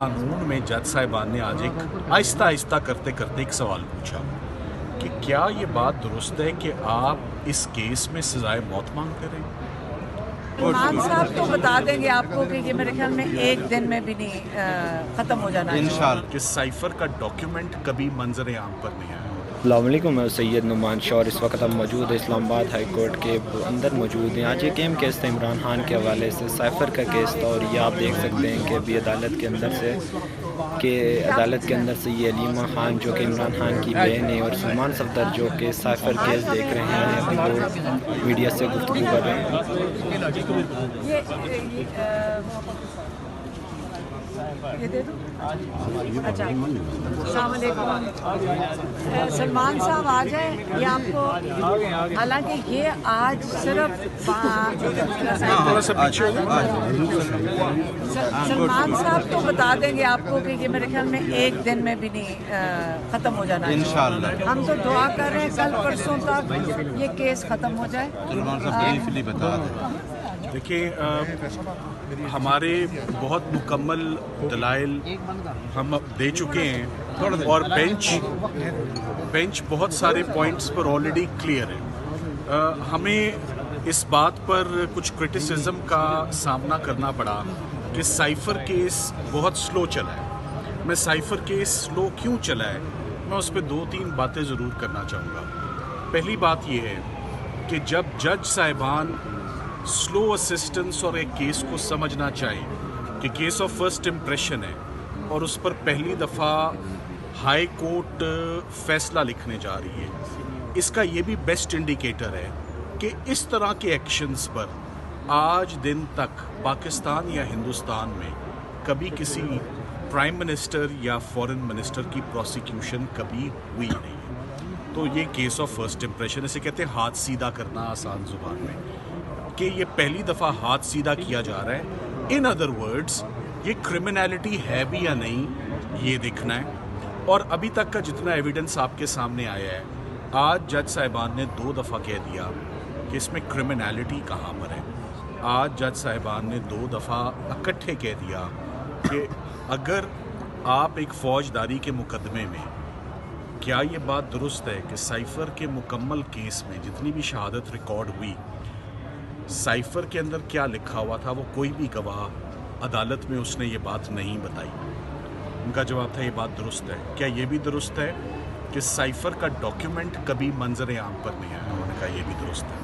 कानून में जज साहिबान ने आज एक आहिस्ता आहिस्ता करते करते एक सवाल पूछा कि क्या ये बात दुरुस्त है कि आप इस केस में सजाए मौत मांगते रहे। सलमान साहब तो बता देंगे आपको कि ये मेरे ख्याल में एक दिन में भी नहीं ख़त्म हो जाना इंशाल्लाह कि साइफर का डॉक्यूमेंट कभी मंजर आम पर नहीं आया। अस्सलामुअलैकुम, मैं सैयद नुमान शाह और इस वक्त हम मौजूद है इस्लामाबाद हाई कोर्ट के अंदर मौजूद हैं। आज एक अहम केस था इमरान खान के हवाले से, साइफर का केस था और ये आप देख सकते हैं कि अभी अदालत के अंदर से ये अलीमा खान जो कि इमरान खान की बहन है और सलमान सफदर जो कि साइफर केस देख रहे हैं, अभी वो मीडिया से गुफ्तगू कर रहे हैं। ये दे दो। अच्छा, सलमान साहब आ जाए ये आपको, हालांकि ये आज सिर्फ सलमान साहब तो बता देंगे आपको कि ये मेरे ख्याल में एक दिन में भी नहीं ख़त्म हो जाना इंशाल्लाह। हम तो दुआ कर रहे हैं कल परसों तक ये केस ख़त्म हो जाए। देखिए, हमारे बहुत मुकम्मल दलाइल हम दे चुके हैं और बेंच बहुत सारे पॉइंट्स पर ऑलरेडी क्लियर है। हमें इस बात पर कुछ क्रिटिसिज्म का सामना करना पड़ा कि साइफर केस बहुत स्लो चला है। मैं साइफर केस स्लो क्यों चला है, मैं उस पर 2-3 बातें ज़रूर करना चाहूँगा। पहली बात यह है कि जब जज साहिबान स्लो असिस्टेंस और एक केस को समझना चाहिए कि केस ऑफ फर्स्ट इम्प्रेशन है और उस पर पहली दफ़ा हाई कोर्ट फैसला लिखने जा रही है, इसका ये भी बेस्ट इंडिकेटर है कि इस तरह के एक्शंस पर आज दिन तक पाकिस्तान या हिंदुस्तान में कभी किसी प्राइम मिनिस्टर या फॉरेन मिनिस्टर की प्रोसिक्यूशन कभी हुई नहीं है। तो ये केस ऑफ फर्स्ट इम्प्रेशन, इसे कहते हैं हाथ सीधा करना आसान ज़ुबान में, कि ये पहली दफ़ा हाथ सीधा किया जा रहा है। इन अदर वर्ड्स, ये क्रिमिनलिटी है भी या नहीं ये देखना है। और अभी तक का जितना एविडेंस आपके सामने आया है, आज जज साहिबान ने 2 दफ़ा कह दिया कि इसमें क्रिमिनलिटी कहाँ पर है। आज जज साहिबान ने 2 दफ़ा इकट्ठे कह दिया कि अगर आप एक फौजदारी के मुकदमे में, क्या ये बात दुरुस्त है कि साइफर के मुकम्मल केस में जितनी भी शहादत रिकॉर्ड हुई, साइफर के अंदर क्या लिखा हुआ था वो कोई भी गवाह अदालत में उसने ये बात नहीं बताई। उनका जवाब था ये बात दुरुस्त है। क्या ये भी दुरुस्त है कि साइफर का डॉक्यूमेंट कभी मंजर आम पर नहीं आया? उन्होंने कहा ये भी दुरुस्त है।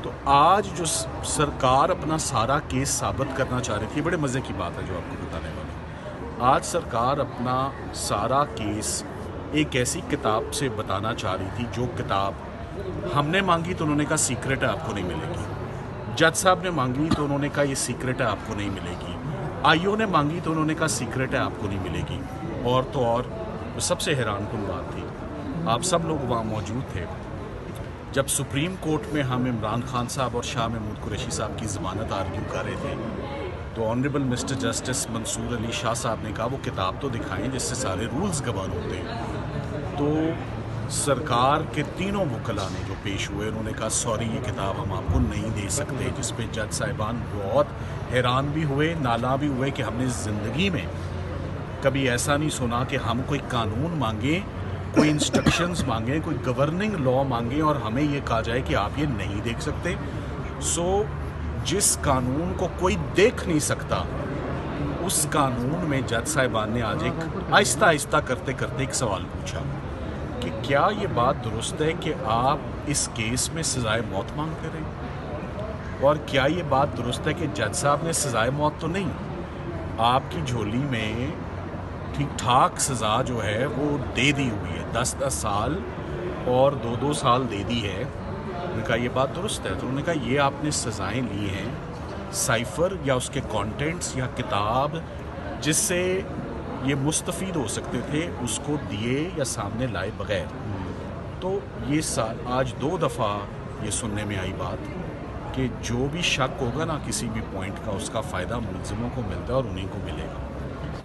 तो आज जो सरकार अपना सारा केस साबित करना चाह रही थी, बड़े मज़े की बात है जो आपको बताने वाला, आज सरकार अपना सारा केस एक ऐसी किताब से बताना चाह रही थी जो किताब हमने मांगी तो उन्होंने कहा सीक्रेट है, आपको नहीं मिलेगी। जज साहब ने मांगी तो उन्होंने कहा ये सीक्रेट है, आपको नहीं मिलेगी। आईओ ने मांगी तो उन्होंने कहा सीक्रेट है, आपको नहीं मिलेगी। और तो और सबसे हैरानकुन बात थी, आप सब लोग वहाँ मौजूद थे जब सुप्रीम कोर्ट में हम इमरान खान साहब और शाह महमूद कुरैशी साहब की ज़मानत आर्ग्यू कर रहे थे, तो honourable mister justice Mansoor Ali Shah साहब ने कहा वो किताब तो दिखाएं जिससे सारे रूल्स कवर होते हैं। तो सरकार के तीनों वकला ने जो पेश हुए, उन्होंने कहा सॉरी ये किताब हम आपको नहीं दे सकते, जिस पे जज साहिबान बहुत हैरान भी हुए, नाला भी हुए कि हमने ज़िंदगी में कभी ऐसा नहीं सुना कि हम कोई कानून मांगे, कोई इंस्ट्रक्शंस मांगे, कोई गवर्निंग लॉ मांगे और हमें ये कहा जाए कि आप ये नहीं देख सकते। सो जिस कानून को कोई देख नहीं सकता, उस कानून में जज साहिबान ने आज एक आहिस्ता आहिस्ता करते करते एक सवाल पूछा कि क्या ये बात दुरुस्त है कि आप इस केस में सजाए मौत मांगते रहे। और क्या ये बात दुरुस्त है कि जज साहब ने सजाए मौत तो नहीं, आपकी झोली में ठीक ठाक सज़ा जो है वो दे दी हुई है, 10-10 साल और 2-2 साल दे दी है। उन्होंने कहा ये बात दुरुस्त है। तो उन्होंने कहा ये आपने सज़ाएँ ली हैं साइफर या उसके कंटेंट्स या किताब जिससे ये मुस्तफ़ीद हो सकते थे, उसको दिए या सामने लाए बगैर। तो ये आज 2 दफ़ा ये सुनने में आई बात कि जो भी शक होगा ना किसी भी पॉइंट का, उसका फ़ायदा मुलज़िमों को मिलता है और उन्हीं को मिलेगा।